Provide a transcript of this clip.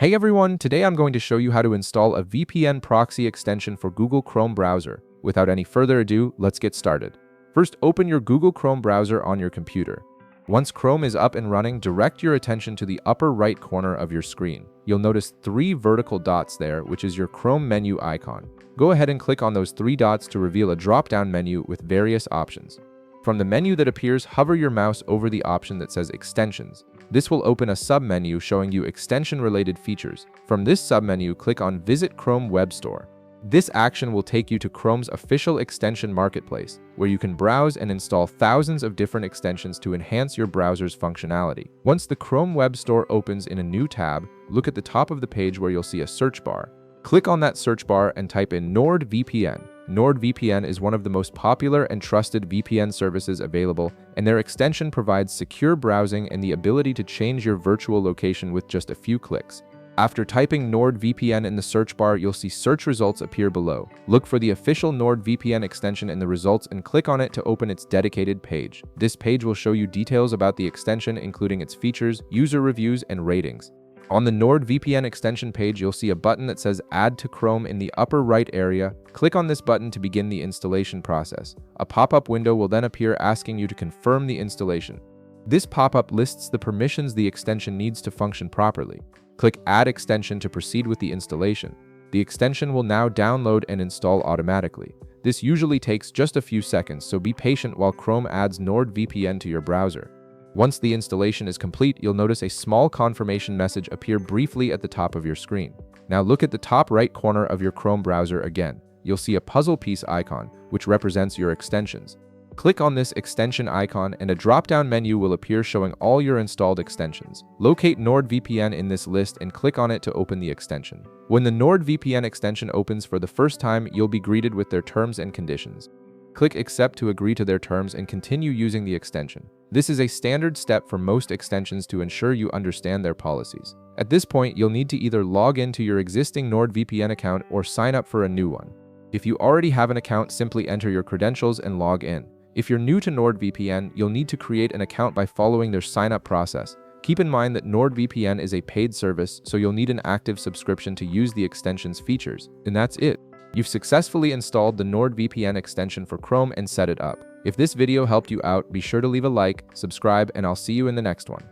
Hey everyone, today I'm going to show you how to install a VPN Proxy extension for Google Chrome browser. Without any further ado, let's get started. First, open your Google Chrome browser on your computer. Once Chrome is up and running, direct your attention to the upper right corner of your screen. You'll notice 3 vertical dots there, which is your Chrome menu icon. Go ahead and click on those 3 dots to reveal a drop-down menu with various options. From the menu that appears, hover your mouse over the option that says Extensions. This will open a sub-menu showing you extension-related features. From this sub-menu, click on Visit Chrome Web Store. This action will take you to Chrome's official extension marketplace, where you can browse and install thousands of different extensions to enhance your browser's functionality. Once the Chrome Web Store opens in a new tab, look at the top of the page where you'll see a search bar. Click on that search bar and type in NordVPN. NordVPN is one of the most popular and trusted VPN services available, and their extension provides secure browsing and the ability to change your virtual location with just a few clicks. After typing NordVPN in the search bar, you'll see search results appear below. Look for the official NordVPN extension in the results and click on it to open its dedicated page. This page will show you details about the extension, including its features, user reviews, and ratings. On the NordVPN extension page, you'll see a button that says Add to Chrome in the upper right area. Click on this button to begin the installation process. A pop-up window will then appear asking you to confirm the installation. This pop-up lists the permissions the extension needs to function properly. Click Add Extension to proceed with the installation. The extension will now download and install automatically. This usually takes just a few seconds, so be patient while Chrome adds NordVPN to your browser. Once the installation is complete, you'll notice a small confirmation message appear briefly at the top of your screen. Now look at the top right corner of your Chrome browser again. You'll see a puzzle piece icon, which represents your extensions. Click on this extension icon and a drop-down menu will appear showing all your installed extensions. Locate NordVPN in this list and click on it to open the extension. When the NordVPN extension opens for the first time, you'll be greeted with their terms and conditions. Click Accept to agree to their terms and continue using the extension. This is a standard step for most extensions to ensure you understand their policies. At this point, you'll need to either log into your existing NordVPN account or sign up for a new one. If you already have an account, simply enter your credentials and log in. If you're new to NordVPN, you'll need to create an account by following their sign-up process. Keep in mind that NordVPN is a paid service, so you'll need an active subscription to use the extension's features. And that's it. You've successfully installed the NordVPN extension for Chrome and set it up. If this video helped you out, be sure to leave a like, subscribe, and I'll see you in the next one.